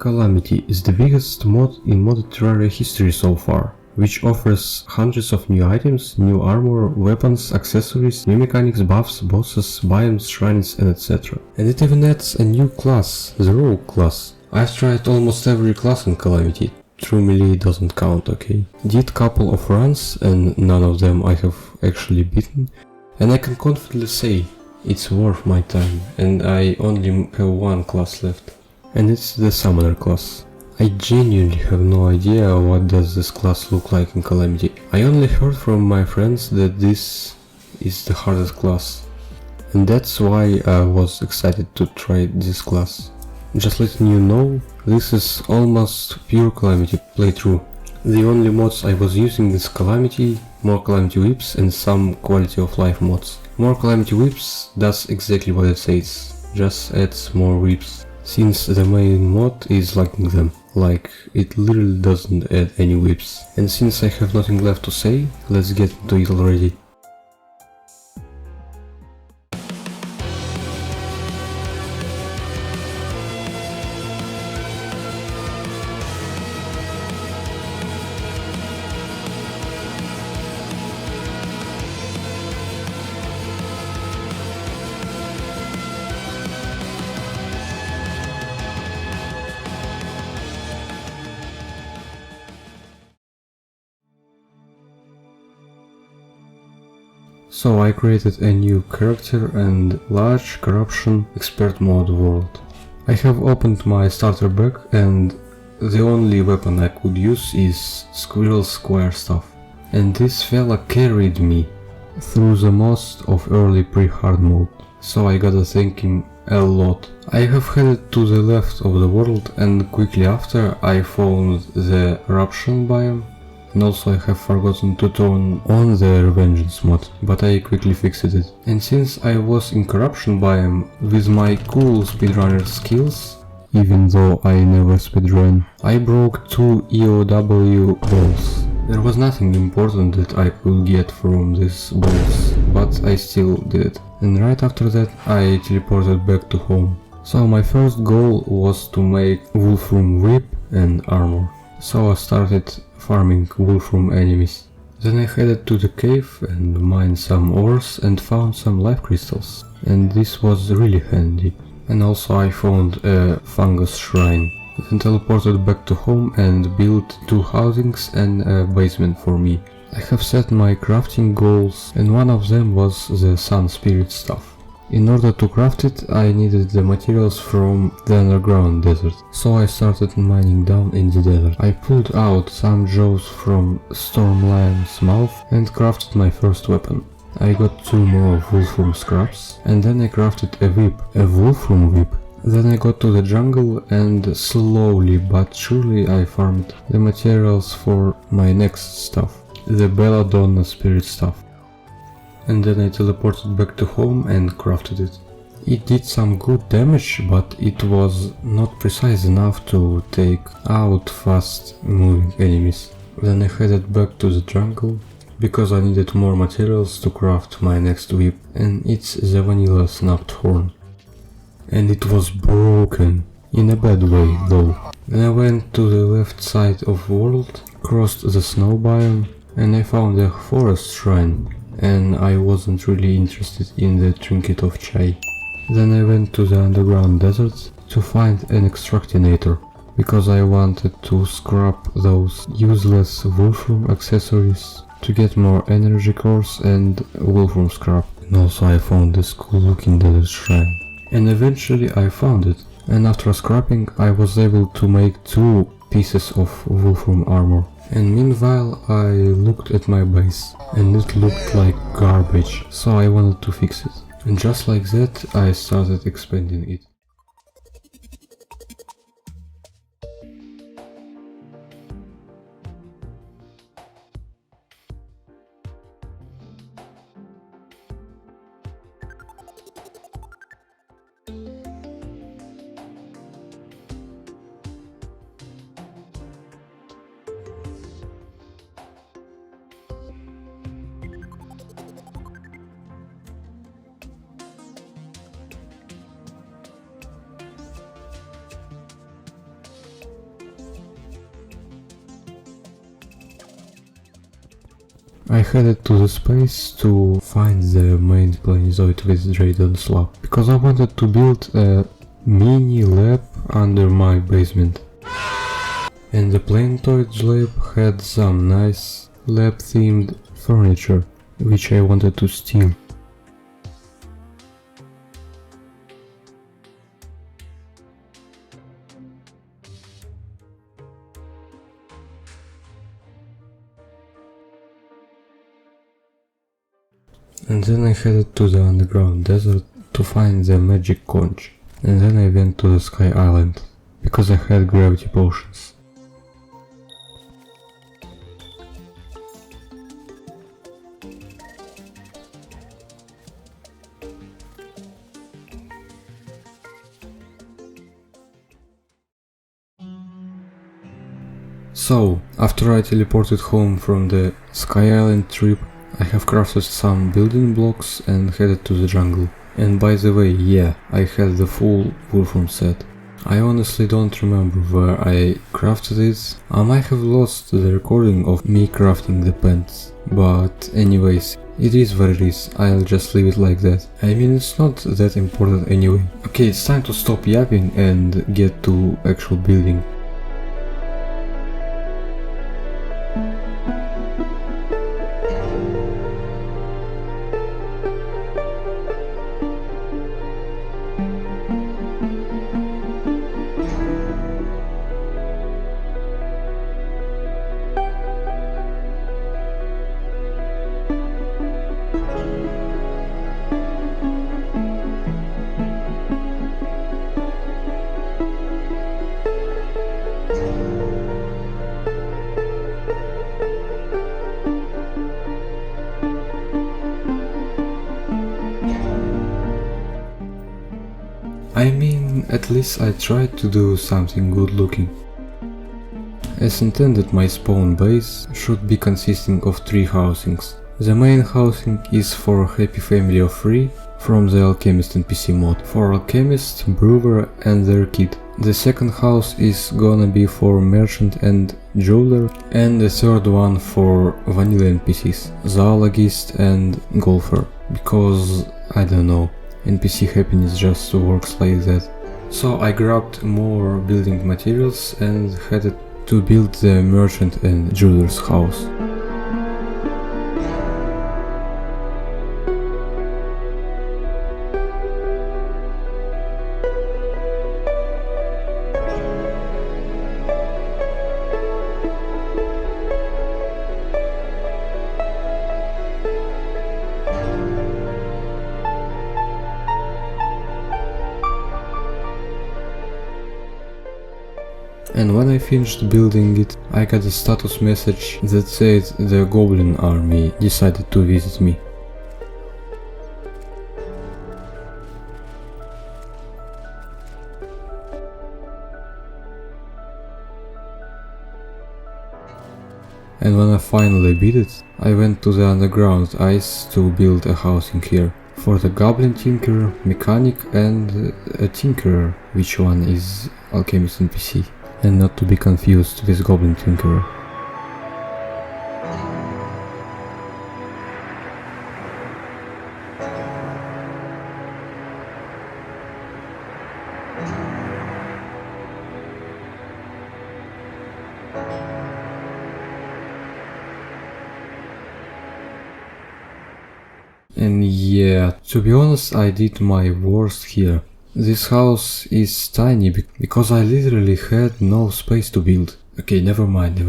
Calamity is the biggest mod in modded Terraria history so far, which offers hundreds of new items, new armor, weapons, accessories, new mechanics, buffs, bosses, biomes, shrines, and etc. And it even adds a new class, the Rogue class. I've tried almost every class in Calamity. True melee doesn't count, okay? Did couple of runs and none of them I have actually beaten, and I can confidently say it's worth my time, and I only have one class left. And it's the Summoner class. I genuinely have no idea what does this class look like in Calamity. I only heard from my friends that this is the hardest class, and that's why I was excited to try this class. Just letting you know, this is almost pure Calamity playthrough. The only mods I was using is Calamity, more Calamity whips and some quality of life mods. More Calamity whips does exactly what it says, just adds more whips. Since the main mod is lacking them, like it literally doesn't add any whips. And since I have nothing left to say, let's get into it already. So I created a new character and large corruption expert mode world. I have opened my starter bag and the only weapon I could use is Squirrel Square stuff. And this fella carried me through the most of early pre-hard mode, so I gotta thank him a lot. I have headed to the left of the world and quickly after I found the eruption biome. And also I have forgotten to turn on the Revengeance mod, but I quickly fixed it. And since I was in corruption biome with my cool speedrunner skills, even though I never speedrun, I broke 2 EOW balls. There was nothing important that I could get from these balls, but I still did it. And right after that I teleported back to home. So my first goal was to make Wolfram whip and armor. So I started farming Wolfram enemies. Then I headed to the cave and mined some ores and found some life crystals. And this was really handy. And also I found a fungus shrine. Then teleported back to home and built 2 housings and a basement for me. I have set my crafting goals and one of them was the sun spirit stuff. In order to craft it, I needed the materials from the underground desert, so I started mining down in the desert. I pulled out some jaws from Stormlion's mouth and crafted my first weapon. I got 2 more Wolfram scraps, and then I crafted a whip, a Wolfram whip. Then I got to the jungle and slowly but surely I farmed the materials for my next stuff, the Belladonna spirit stuff. And then I teleported back to home and crafted it. It did some good damage, but it was not precise enough to take out fast moving enemies. Then I headed back to the jungle, because I needed more materials to craft my next whip, and it's the vanilla snapped horn. And it was broken, in a bad way though. Then I went to the left side of world, crossed the snow biome, and I found a forest shrine. And I wasn't really interested in the trinket of chai. Then I went to the underground desert to find an extractinator, because I wanted to scrap those useless Wolfram accessories to get more energy cores and Wolfram scrap. And also I found this cool looking desert shrine. And eventually I found it, and after scrapping I was able to make 2 pieces of Wolfram armor. And meanwhile I looked at my base, and it looked like garbage, so I wanted to fix it. And just like that I started expanding it. I headed to the space to find the main planezoid with Drayden slab, because I wanted to build a mini lab under my basement. And the planetoid lab had some nice lab themed furniture, which I wanted to steal. And then I headed to the underground desert to find the magic conch. And then I went to the Sky Island, because I had gravity potions. So, after I teleported home from the Sky Island trip, I have crafted some building blocks and headed to the jungle. And by the way, yeah, I had the full Wolfram set. I honestly don't remember where I crafted it. I might have lost the recording of me crafting the pants. But anyways, it is what it is, I'll just leave it like that. I mean, it's not that important anyway. Okay, it's time to stop yapping and get to actual building. I mean, at least I tried to do something good looking. As intended, my spawn base should be consisting of 3 housings. The main housing is for a happy family of 3 from the Alchemist NPC mod, for Alchemist, Brewer and their kid. The second house is gonna be for Merchant and Jeweler, and the third one for Vanilla NPCs, Zoologist and Golfer, because I don't know. NPC happiness just works like that. So I grabbed more building materials and headed to build the merchant and jeweler's house. And when I finished building it, I got a status message that said the Goblin army decided to visit me. And when I finally beat it, I went to the underground ice to build a housing here. For the Goblin Tinkerer, Mechanic and a Tinkerer, which one is Alchemist NPC. And not to be confused with Goblin Tinkerer. And yeah, to be honest, I did my worst here. This house is tiny because I literally had no space to build. Okay, never mind,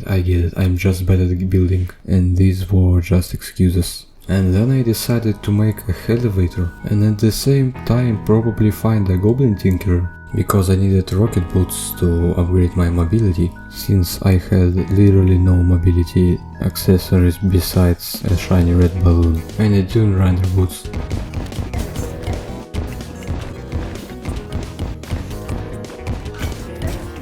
I get it, I'm just bad at building, and these were just excuses. And then I decided to make a elevator, and at the same time probably find a Goblin Tinkerer, because I needed rocket boots to upgrade my mobility, since I had literally no mobility accessories besides a shiny red balloon, and a Dune Rider boots.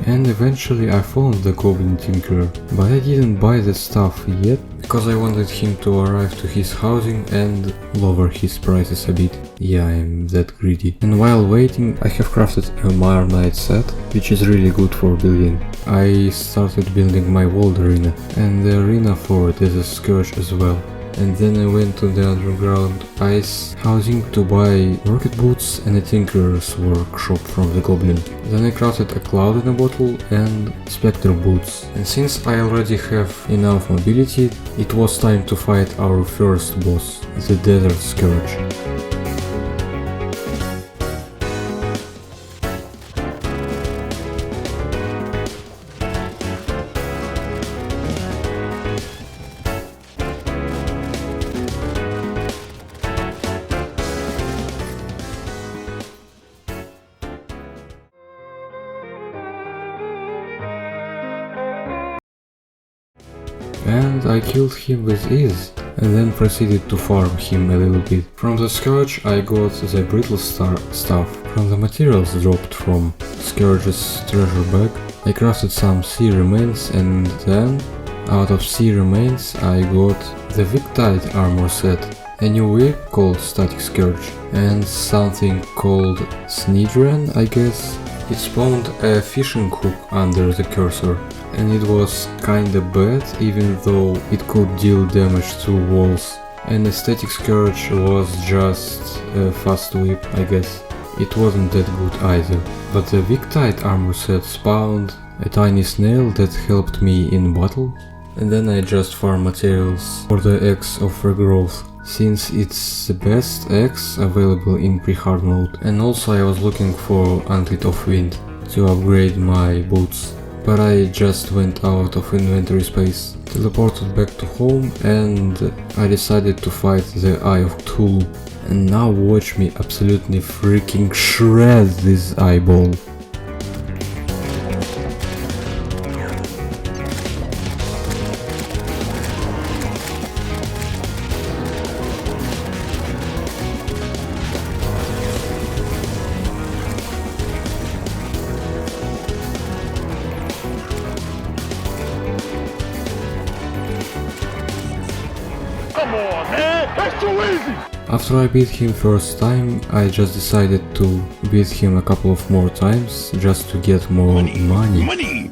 And eventually I found the Goblin Tinkerer, but I didn't buy the stuff yet because I wanted him to arrive to his housing and lower his prices a bit. Yeah, I'm that greedy. And while waiting, I have crafted a Mire Knight set, which is really good for building. I started building my world arena, and the arena for it is a scourge as well. And then I went to the underground ice housing to buy rocket boots and a tinker's workshop from the goblin. Then I crafted a cloud in a bottle and spectre boots. And since I already have enough mobility, it was time to fight our first boss, the desert scourge. And I killed him with ease, and then proceeded to farm him a little bit. From the Scourge I got the brittle stuff. From the materials dropped from Scourge's treasure bag, I crafted some sea remains, and then, out of sea remains, I got the Victide armor set, a new whip called Static Scourge, and something called Snidran, I guess. It spawned a fishing hook under the cursor, and it was kinda bad, even though it could deal damage through walls. And the Static Scourge was just a fast whip, I guess. It wasn't that good either. But the Victide armor set spawned a tiny snail that helped me in battle. And then I just farm materials for the Axe of Regrowth, since it's the best axe available in pre-hard mode. And also I was looking for Anklet of Wind to upgrade my boots, but I just went out of inventory space, teleported back to home, and I decided to fight the Eye of Cthulhu. And now watch me absolutely freaking shred this eyeball. Come on, man! That's too easy! After I beat him first time, I just decided to beat him a couple of more times, just to get more money. Money!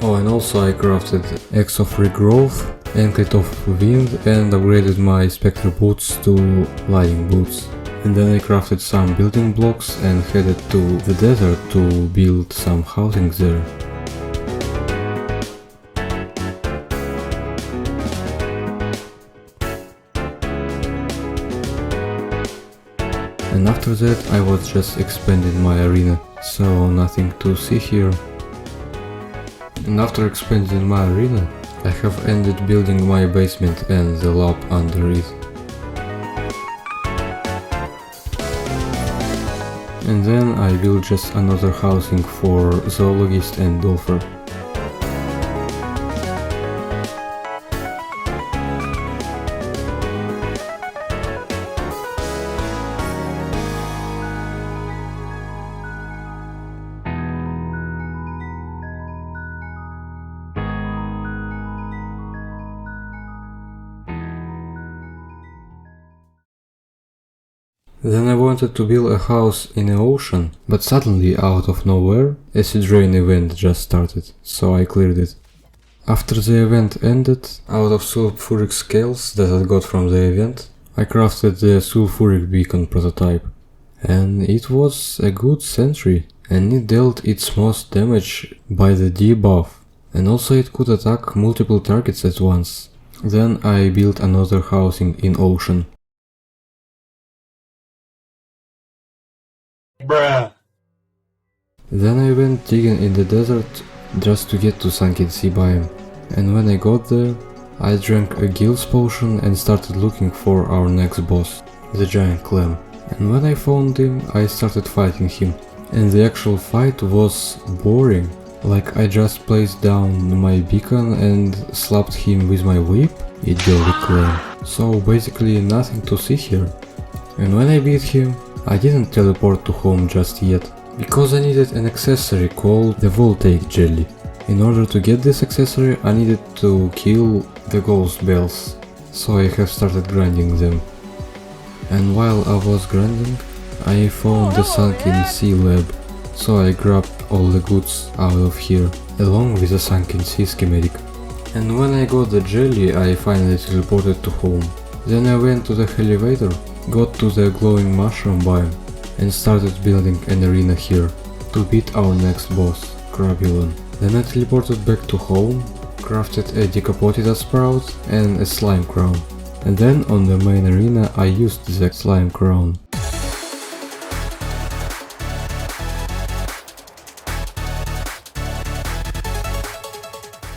Oh, and also I crafted Axe of Regrowth, Anklet of Wind, and upgraded my Spectre boots to Lightning boots. And then I crafted some building blocks and headed to the desert to build some housing there. And after that I was just expanding my arena, so nothing to see here. And after expanding my arena, I have ended building my basement and the lab under it. And then I built just another housing for zoologist and golfer. Then I wanted to build a house in the ocean, but suddenly, out of nowhere, acid rain event just started, so I cleared it. After the event ended, out of sulphuric scales that I got from the event, I crafted the sulphuric beacon prototype. And it was a good sentry, and it dealt its most damage by the debuff, and also it could attack multiple targets at once. Then I built another housing in ocean. Bruh. Then I went digging in the desert just to get to Sunken Sea biome, and when I got there, I drank a Gills potion and started looking for our next boss, the giant clam. And when I found him, I started fighting him, and the actual fight was boring. Like I just placed down my beacon and slapped him with my whip, you dirty clam. So basically nothing to see here. And when I beat him, I didn't teleport to home just yet, because I needed an accessory called the voltaic jelly. In order to get this accessory I needed to kill the ghost bells, so I have started grinding them. And while I was grinding, I found the sunken sea lab, so I grabbed all the goods out of here, along with the sunken sea schematic. And when I got the jelly, I finally teleported to home. Then I went to the elevator, got to the glowing mushroom biome, and started building an arena here, to beat our next boss, Crabulon. Then I teleported back to home, crafted a decapotida sprout and a slime crown. And then on the main arena I used the slime crown.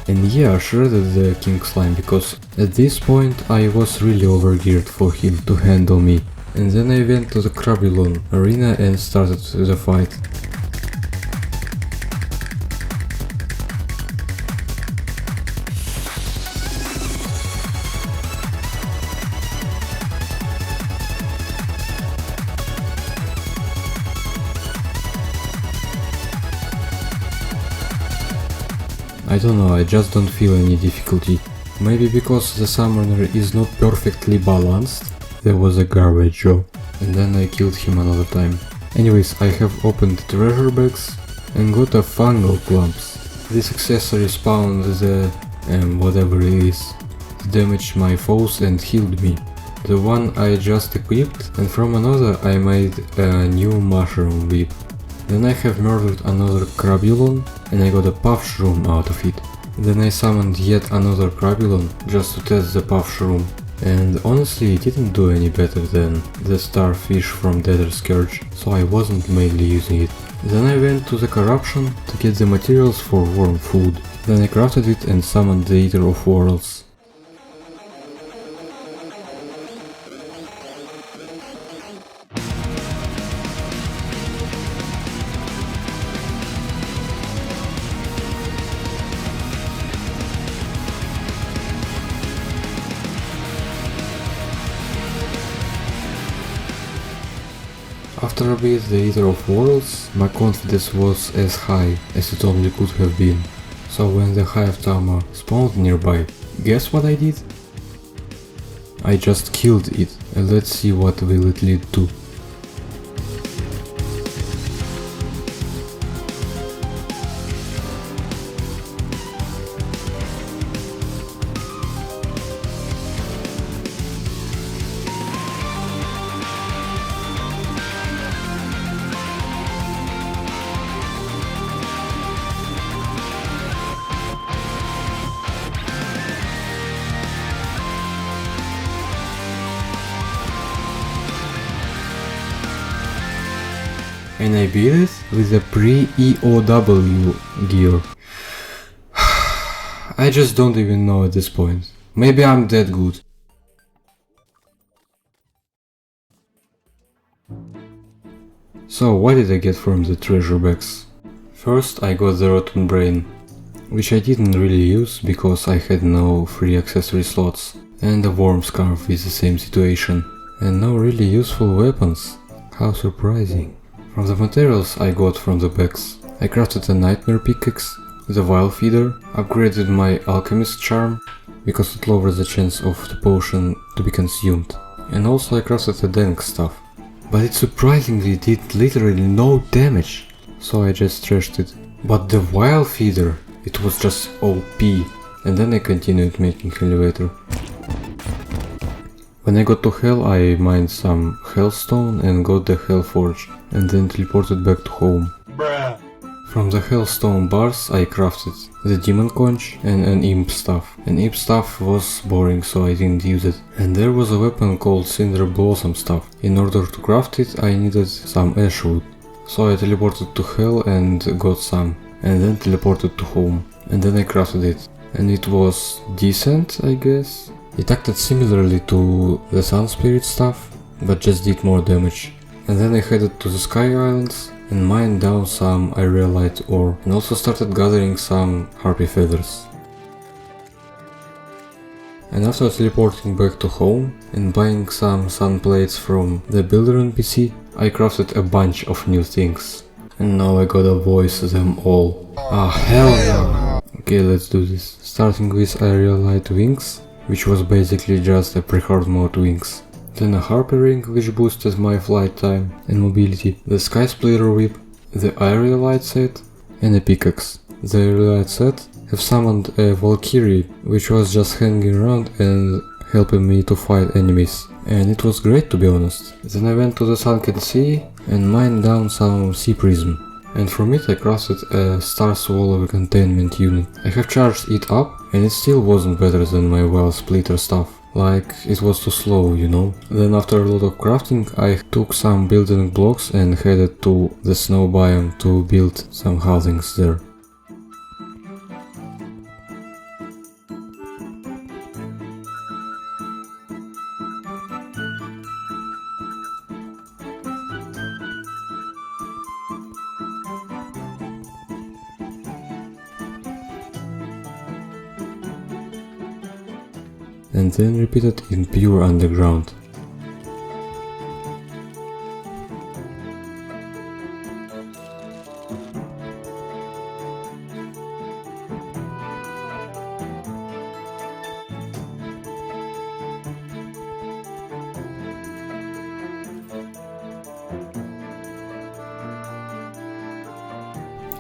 And yeah, I shredded the king slime because at this point I was really overgeared for him to handle me. And then I went to the Crabulon arena and started the fight. I don't know, I just don't feel any difficulty. Maybe because the summoner is not perfectly balanced. There was a garbage job. And then I killed him another time. Anyways, I have opened treasure bags and got a fungal clumps. This accessory spawned the whatever it is. It damaged my foes and healed me. The one I just equipped, and from another I made a new mushroom whip. Then I have murdered another Crabulon and I got a puff shroom out of it. Then I summoned yet another Crabulon just to test the puff shroom. And honestly it didn't do any better than the starfish from Nether Scourge, so I wasn't mainly using it. Then I went to the corruption to get the materials for worm food. Then I crafted it and summoned the Eater of Worlds. After I beat the Eater of Worlds, my confidence was as high as it only could have been. So when the Hive Tower spawned nearby, guess what I did? I just killed it, and let's see what will it lead to. And I beat it with a pre-EOW gear. I just don't even know at this point. Maybe I'm that good. So what did I get from the treasure bags? First I got the rotten brain, which I didn't really use because I had no free accessory slots, and a worm scarf with the same situation, and no really useful weapons. How surprising. From the materials I got from the bags, I crafted a nightmare pickaxe, the vile feeder, upgraded my alchemist charm, because it lowers the chance of the potion to be consumed, and also I crafted a dank stuff. But it surprisingly did literally no damage, so I just trashed it. But the vile feeder, it was just OP, and then I continued making elevator. When I got to Hell, I mined some Hellstone and got the Hellforge, and then teleported back to home. Bruh. From the Hellstone bars I crafted the Demon Conch and an Imp Staff. An Imp Staff was boring, so I didn't use it. And there was a weapon called Cinder Blossom Staff. In order to craft it I needed some Ashwood, so I teleported to Hell and got some, and then teleported to home. And then I crafted it, and it was decent, I guess. It acted similarly to the Sun Spirit stuff, but just did more damage. And then I headed to the Sky Islands and mined down some Irelite ore, and also started gathering some Harpy feathers. And after teleporting back to home and buying some sun plates from the builder NPC, I crafted a bunch of new things. And now I gotta voice them all. Ah, hell no! Okay, let's do this. Starting with Aerialite Wings, which was basically just a pre-hard mode wings. Then a Harper Ring, which boosted my flight time and mobility, the Sky Splitter Whip, the Aerialite set, and a pickaxe. The Aerialite set have summoned a Valkyrie, which was just hanging around and helping me to fight enemies. And it was great, to be honest. Then I went to the Sunken Sea and mined down some Sea Prism. And from it I crafted a Star Swallow containment unit. I have charged it up and it still wasn't better than my well splitter stuff. Like, it was too slow, you know. Then after a lot of crafting I took some building blocks and headed to the snow biome to build some housings there. And then repeated in pure underground.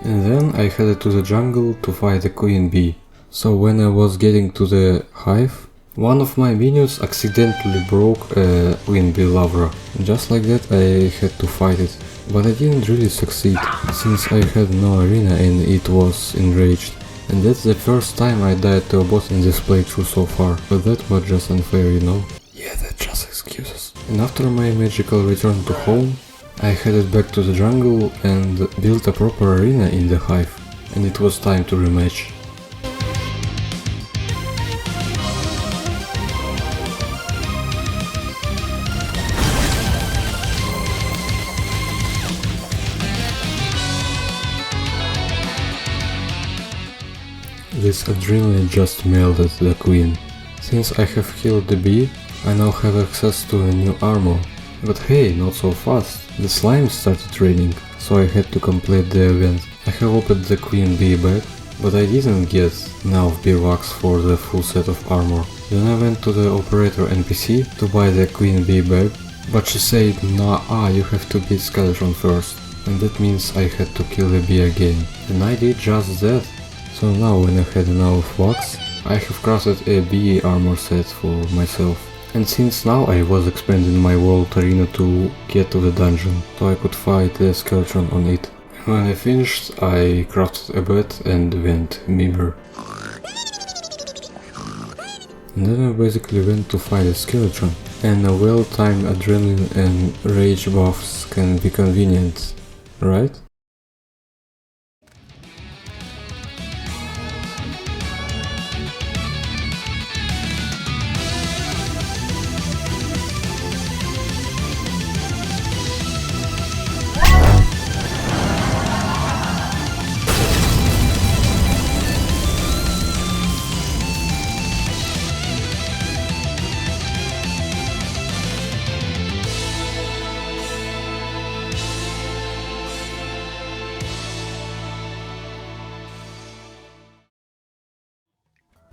And then I headed to the jungle to fight a queen bee. So when I was getting to the hive, one of my minions accidentally broke a queen bee larva. Just like that I had to fight it. But I didn't really succeed, since I had no arena and it was enraged. And that's the first time I died to a boss in this playthrough so far. But that was just unfair, you know? Yeah, that's just excuses. And after my magical return to home, I headed back to the jungle and built a proper arena in the hive. And it was time to rematch. This adrenaline just melted the queen. Since I have killed the bee, I now have access to a new armor. But hey, not so fast. The slime started raining, so I had to complete the event. I have opened the queen bee bag, but I didn't get enough beeswax for the full set of armor. Then I went to the operator NPC to buy the queen bee bag, but she said, nah, you have to beat Skeletron first. And that means I had to kill the bee again. And I did just that. So now when I had enough wax, I have crafted a bee armor set for myself. And since now I was expanding my world arena to get to the dungeon, so I could fight the Skeletron on it. When I finished, I crafted a bed and went Mimir. And then I basically went to fight a Skeletron. And a well-timed adrenaline and rage buffs can be convenient, right?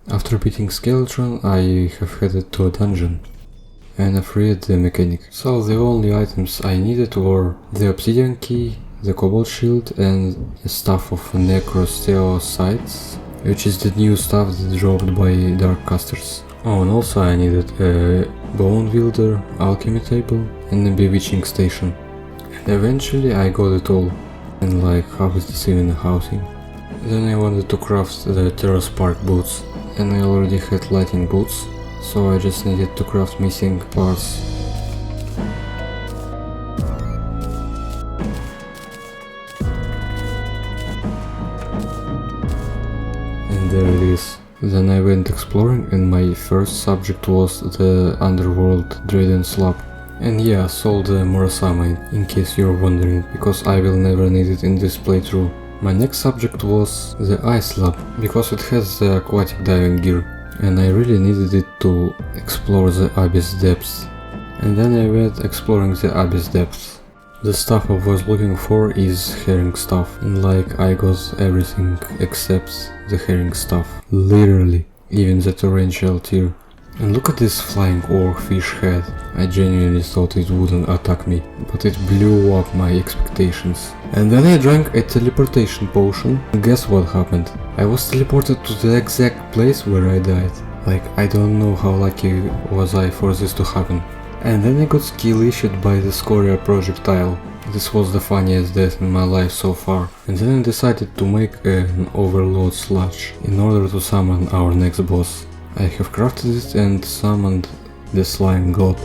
After beating Skeletron, I have headed to a dungeon and I freed the mechanic. So the only items I needed were the obsidian key, the cobalt shield and a staff of necrosteocytes, which is the new stuff that dropped by dark casters. Oh, and also I needed a bone wielder, alchemy table and a bewitching station. And eventually I got it all. And like, how is this even a housing? Then I wanted to craft the Terra Spark boots. And I already had lighting boots, so I just needed to craft missing parts. And there it is. Then I went exploring and my first subject was the underworld Drayden Slab. And yeah, sold the Murderswarm in case you're wondering, because I will never need it in this playthrough. My next subject was the Ice Lab, because it has the aquatic diving gear, and I really needed it to explore the Abyss depths. And then I went exploring the Abyss depths, The stuff I was looking for is herring stuff, and like I got everything except the herring stuff. Literally, even the torrential tier. And look at this flying orc fish head. I genuinely thought it wouldn't attack me, but it blew up my expectations. And then I drank a teleportation potion, and guess what happened? I was teleported to the exact place where I died. Like, I don't know how lucky was I for this to happen. And then I got skill issued by the Scoria projectile. This was the funniest death in my life so far. And then I decided to make an overload sludge in order to summon our next boss. I have crafted it and summoned the slime god.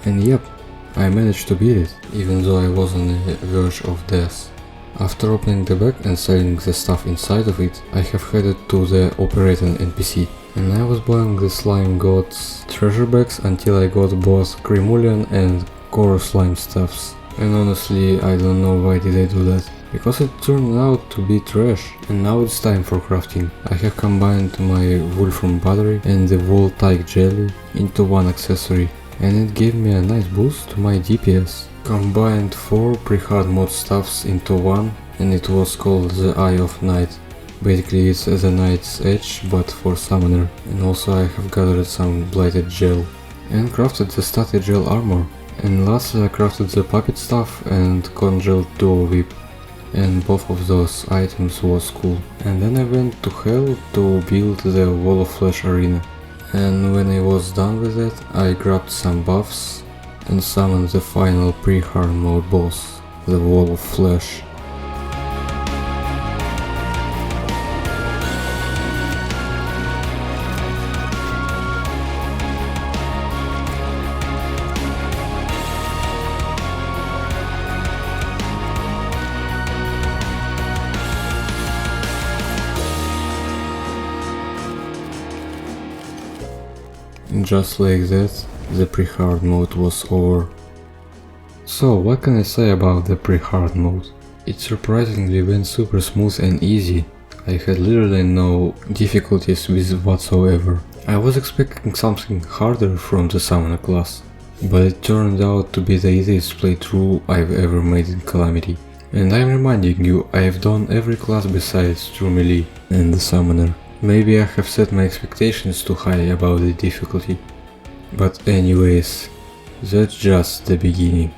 And yep, I managed to beat it, even though I was on the verge of death. After opening the bag and selling the stuff inside of it, I have headed to the operating NPC, and I was buying the slime god's treasure bags until I got both Cremulian and Core slime stuffs. And honestly, I don't know why did I do that, because it turned out to be trash. And now it's time for crafting. I have combined my Wolfram battery and the Voltaic jelly into one accessory, and it gave me a nice boost to my DPS. Combined 4 pre-hardmode stuffs into one, and it was called the Eye of Night. Basically it's the Night's Edge but for summoner. And also I have gathered some blighted gel and crafted the static gel armor. And lastly I crafted the puppet stuff and congealed duo whip, and both of those items was cool. And then I went to hell to build the Wall of Flesh arena. And when I was done with it, I grabbed some buffs and summoned the final pre-hard mode boss, the Wall of Flesh. Just like that, the pre-hard mode was over. So what can I say about the pre-hard mode? It surprisingly went super smooth and easy. I had literally no difficulties with whatsoever. I was expecting something harder from the summoner class, but it turned out to be the easiest playthrough I've ever made in Calamity. And I'm reminding you, I have done every class besides True Melee and the summoner. Maybe I have set my expectations too high about the difficulty. But anyways, that's just the beginning.